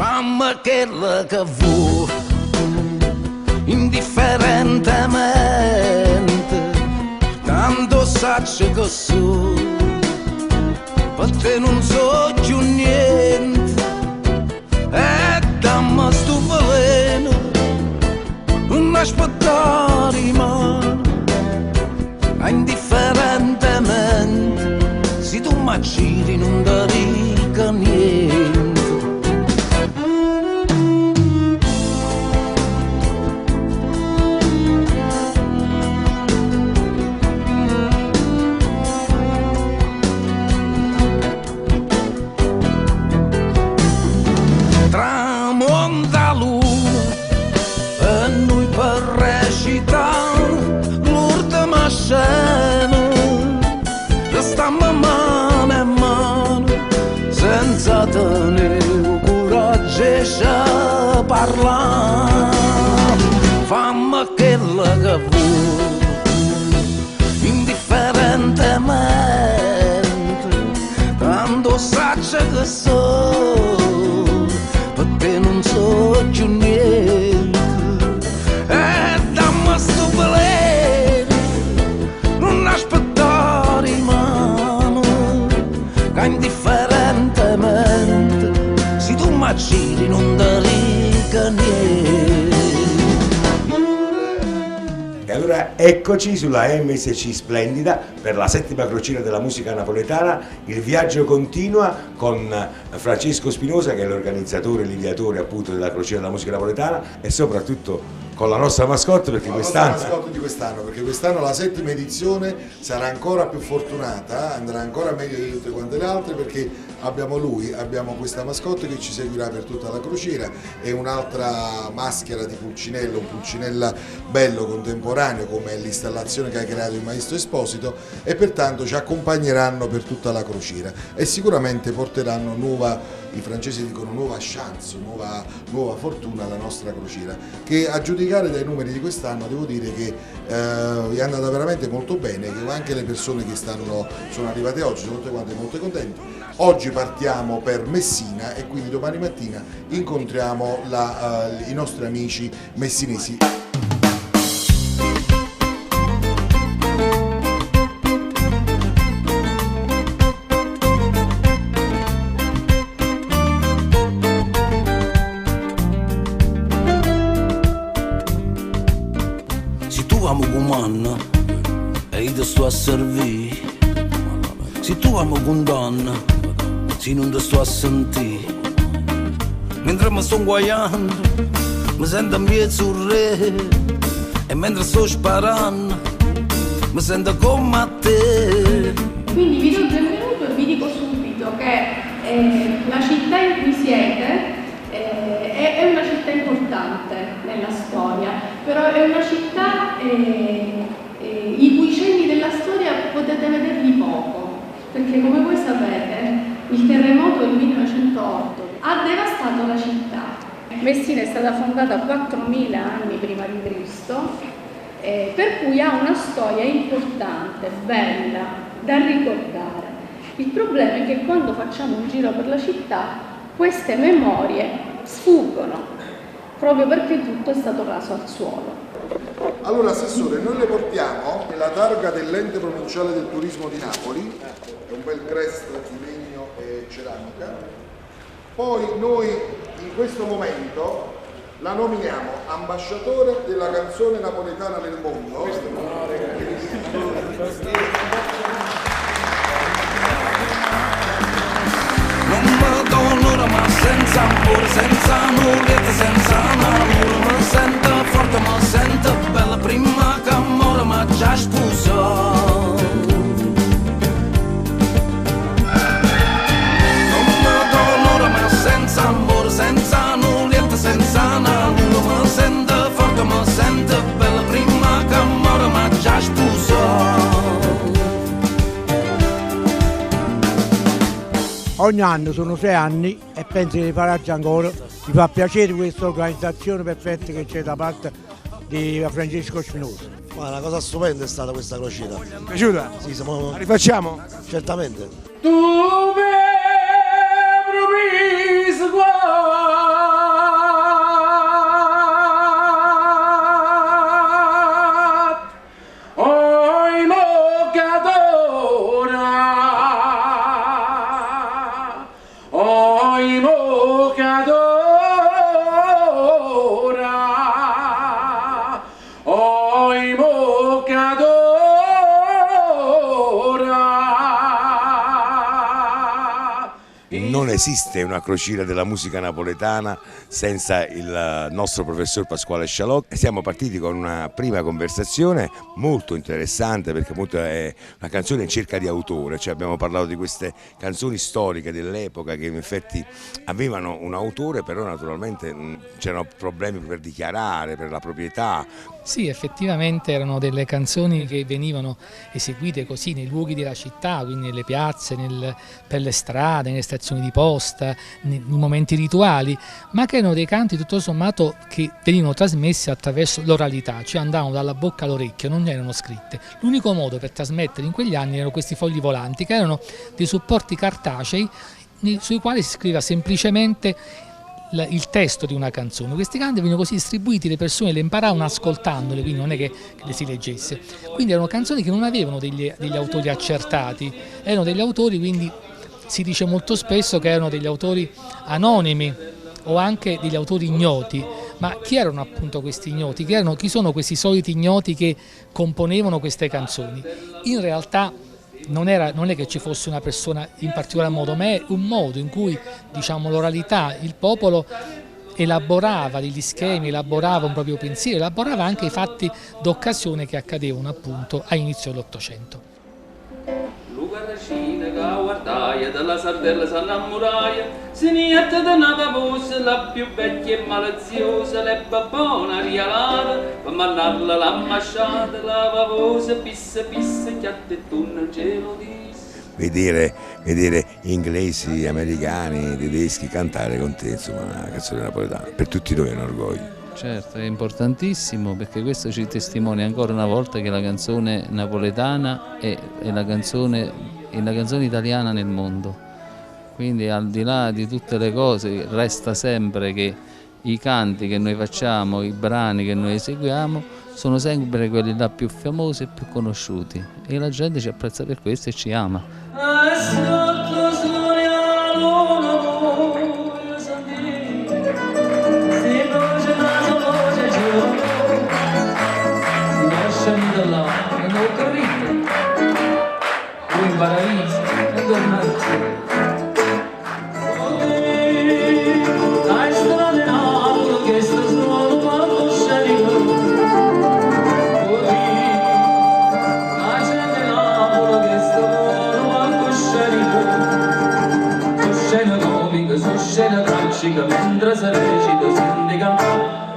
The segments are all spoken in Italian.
Fammi quella che vuoi, indifferentemente, tanto saccio che so, per te non so più niente, e dammi sto veleno, non aspettare mano, indifferentemente, se tu mi giri non ti dica niente. Tramonta luna e noi per recitare l'ultima scena, restiamo mano a mano senza tenere coraggio e parlare. Fammi quella che vuoi, indifferentemente, tanto saccio che so, perché non so più niente, e dammi sto veleno, non aspettare mano, che indifferentemente, se tu mi giri non ti dica niente. E allora eccoci sulla MSC Splendida per la 7ª crociera della musica napoletana. Il viaggio continua con Francesco Spinosa, che è l'organizzatore e l'ideatore appunto della crociera della musica napoletana, e soprattutto con la nostra mascotte, perché quest'anno perché quest'anno la 7ª edizione sarà ancora più fortunata, andrà ancora meglio di tutte quante le altre, perché abbiamo questa mascotte che ci seguirà per tutta la crociera, e un'altra maschera di Pulcinella, un Pulcinella bello contemporaneo come l'installazione che ha creato il maestro Esposito, e pertanto ci accompagneranno per tutta la crociera e sicuramente porteranno i francesi dicono nuova chance, nuova fortuna alla nostra crociera, che a giudicare dai numeri di quest'anno devo dire che è andata veramente molto bene, che anche le persone che sono arrivate oggi sono tutte quante molto contenti. Oggi partiamo per Messina e quindi domani mattina incontriamo i nostri amici messinesi. E io ti sto a servire, se tu amo con donna, se non ti sto a sentire, mentre mi sto guaiando, mi sento in mezzo re, e mentre sto sparando, mi sento come a te. Quindi vi do il benvenuto e vi dico subito che la città in cui siete è una città importante nella storia, però è una città i cui cenni della storia potete vederli poco, perché come voi sapete il terremoto del 1908 ha devastato la città. Messina è stata fondata 4.000 anni prima di Cristo, per cui ha una storia importante, bella, da ricordare. Il problema è che quando facciamo un giro per la città queste memorie sfuggono, proprio perché tutto è stato raso al suolo. Allora Assessore, noi le portiamo la targa dell'Ente Provinciale del Turismo di Napoli, è un bel crest di legno e ceramica. Poi noi in questo momento la nominiamo ambasciatore della canzone napoletana nel mondo. Non mi do un'ora ma senza amore, senza nulla, senza amore, mi sento forte, mi sento bella, prima che amore ma già sposato. Non mi do un'ora ma senza amore, senza nulla, senza nulla, mi sento forte, mi sento bella, prima che amore ma già sposato. Ogni anno sono 6 anni e penso che li farà già ancora. Mi fa piacere questa organizzazione perfetta che c'è da parte di Francesco Spinosa. Ma una cosa stupenda è stata questa crociera. Ti è piaciuta? Sì, siamo... La rifacciamo? Certamente. Tu mi hai promesso Non esiste una crociera della musica napoletana senza il nostro professor Pasquale Scialocca. Siamo partiti con una prima conversazione molto interessante, perché appunto è una canzone in cerca di autore, cioè abbiamo parlato di queste canzoni storiche dell'epoca che in effetti avevano un autore, però naturalmente c'erano problemi per dichiarare, per la proprietà. Sì, effettivamente erano delle canzoni che venivano eseguite così nei luoghi della città, quindi nelle piazze, per le strade, nelle stazioni di posta, nei momenti rituali, ma che erano dei canti tutto sommato che venivano trasmessi attraverso l'oralità, cioè andavano dalla bocca all'orecchio, non erano scritte. L'unico modo per trasmettere in quegli anni erano questi fogli volanti, che erano dei supporti cartacei sui quali si scriveva semplicemente il testo di una canzone. Questi canti venivano così distribuiti, le persone le imparavano ascoltandole, quindi non è che le si leggesse. Quindi erano canzoni che non avevano degli autori accertati, erano degli autori, quindi si dice molto spesso che erano degli autori anonimi o anche degli autori ignoti. Ma chi erano appunto questi ignoti? Chi sono questi soliti ignoti che componevano queste canzoni? In realtà non è che ci fosse una persona in particolar modo, ma è un modo in cui, diciamo, l'oralità, il popolo elaborava degli schemi, elaborava un proprio pensiero, elaborava anche i fatti d'occasione che accadevano appunto all'inizio dell'Ottocento. Che guardaia della sardella s'annammoraia, si niente da una paposa, la più vecchia e maliziosa, le babbona rialata, per mannarla l'ammasciata, la paposa pissa pissa, chiatte tunna cielo disse. Vedere inglesi, americani, tedeschi cantare con te, insomma, una canzone napoletana, per tutti noi è un orgoglio. Certo, è importantissimo, perché questo ci testimonia ancora una volta che la canzone napoletana è la canzone italiana nel mondo. Quindi al di là di tutte le cose resta sempre che i canti che noi facciamo, i brani che noi eseguiamo sono sempre quelli là più famosi e più conosciuti, e la gente ci apprezza per questo e ci ama. Paradiso, e tornarci. Dai strade Napoli che sta solo quando scerico. Dai gente Napoli che sta solo quando scerico. Su scena comica, su scena tragica, mentre si recita senti cantare.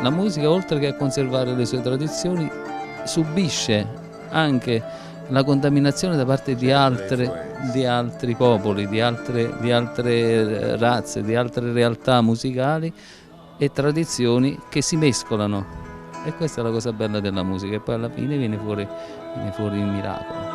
La musica, oltre che a conservare le sue tradizioni, subisce anche la contaminazione da parte di altri popoli, di altre razze, di altre realtà musicali e tradizioni che si mescolano. E questa è la cosa bella della musica, e poi alla fine viene fuori il miracolo.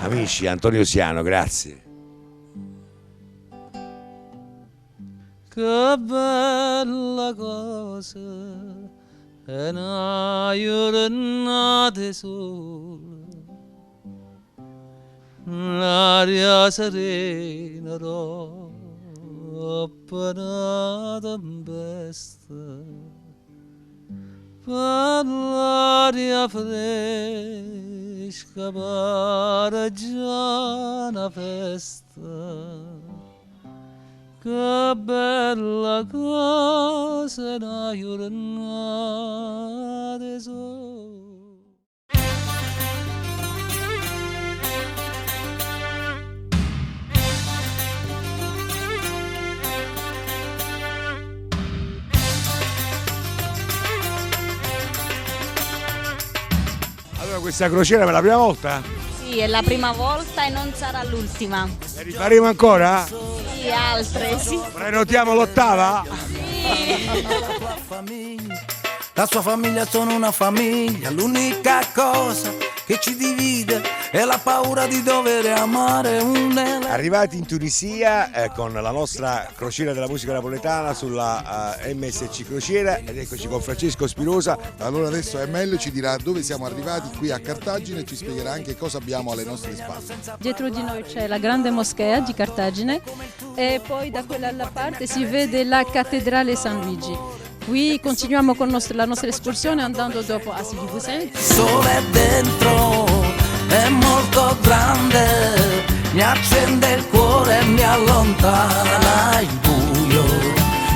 Amici, Antonio Siano, grazie. Che bella cosa è una giornata sola, l'aria serena dopo una tempesta, per l'aria fresca pare già una festa. Che bella cosa è una giornata sola. Allora, questa crociera per la prima volta? Sì, è la prima volta e non sarà l'ultima. Ne rifaremo ancora? Sì, altre, sì. Prenotiamo l'8ª? La sua famiglia sono una famiglia, l'unica cosa che ci divide è la paura di dover amare Arrivati in Tunisia con la nostra crociera della musica napoletana sulla MSC Crociera, ed eccoci con Francesco Spinosa. Allora adesso ML ci dirà dove siamo arrivati qui a Cartagine e ci spiegherà anche cosa abbiamo alle nostre spalle. Dietro di noi c'è la grande moschea di Cartagine e poi da quella parte si vede la cattedrale San Luigi. Qui continuiamo con la nostra escursione andando dopo a Sidi Bou Said. Il sole dentro è molto grande, mi accende il cuore e mi allontana il buio.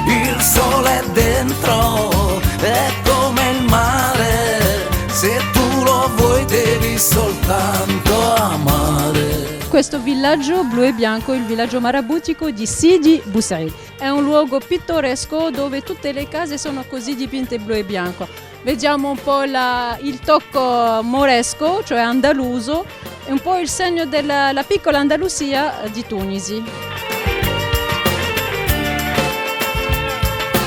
Il sole dentro è come il mare, se tu lo vuoi devi soltanto amare. Questo villaggio blu e bianco è il villaggio marabutico di Sidi Bou Said. È un luogo pittoresco dove tutte le case sono così dipinte blu e bianco. Vediamo un po' il tocco moresco, cioè andaluso, e un po' il segno della piccola Andalusia di Tunisi.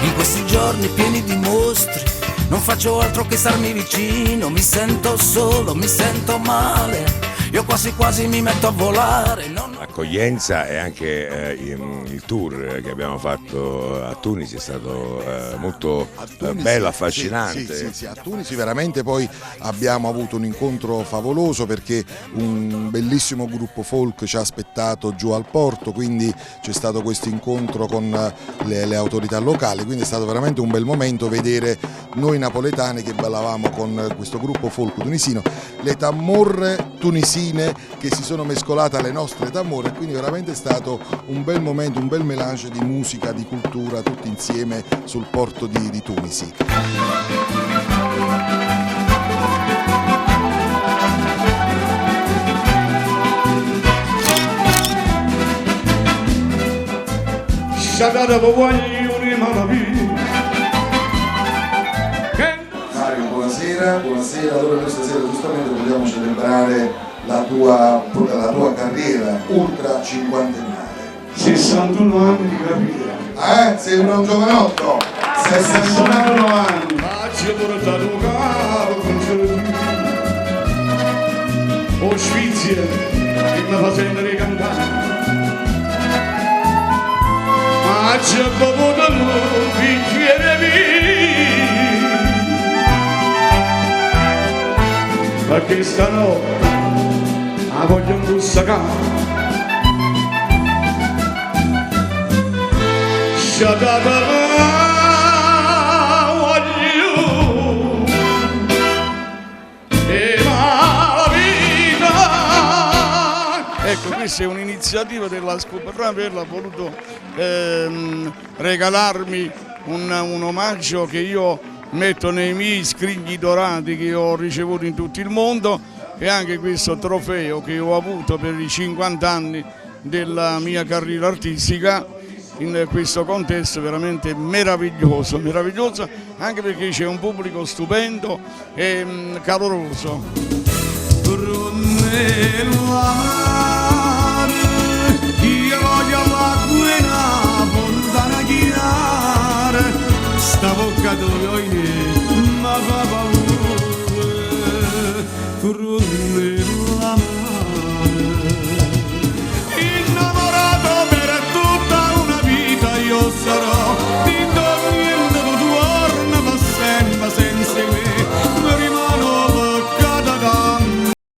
In questi giorni pieni di mostri non faccio altro che starmi vicino, mi sento solo, mi sento male. Io quasi quasi mi metto a volare. L'accoglienza e anche il tour che abbiamo fatto a Tunisi è stato molto bello, affascinante. Sì, a Tunisi veramente poi abbiamo avuto un incontro favoloso perché un bellissimo gruppo folk ci ha aspettato giù al porto, quindi c'è stato questo incontro con le autorità locali, quindi è stato veramente un bel momento vedere noi napoletani che ballavamo con questo gruppo folk tunisino, le tamorre tunisine che si sono mescolate alle nostre tamore, quindi veramente è stato un bel momento, un bel melange di musica, di cultura, tutti insieme sul porto di Tunisi. Mario, buonasera, allora noi stasera giustamente vogliamo celebrare la tua carriera ultra cinquantennale. 61 anni di carriera. Sembra un giovanotto. 61 anni. Ma ci ho portato un caro o Svizzera che mi fa sentire cantare. Ma ci ho bevuto un bicchiere vino perché stanotte la voglio imbussacare. Ecco, questa è un'iniziativa della Scoperta per ha voluto regalarmi un omaggio che io metto nei miei scrigni dorati che ho ricevuto in tutto il mondo, e anche questo trofeo che ho avuto per i 50 anni della mia carriera artistica in questo contesto veramente meraviglioso, anche perché c'è un pubblico stupendo e caloroso.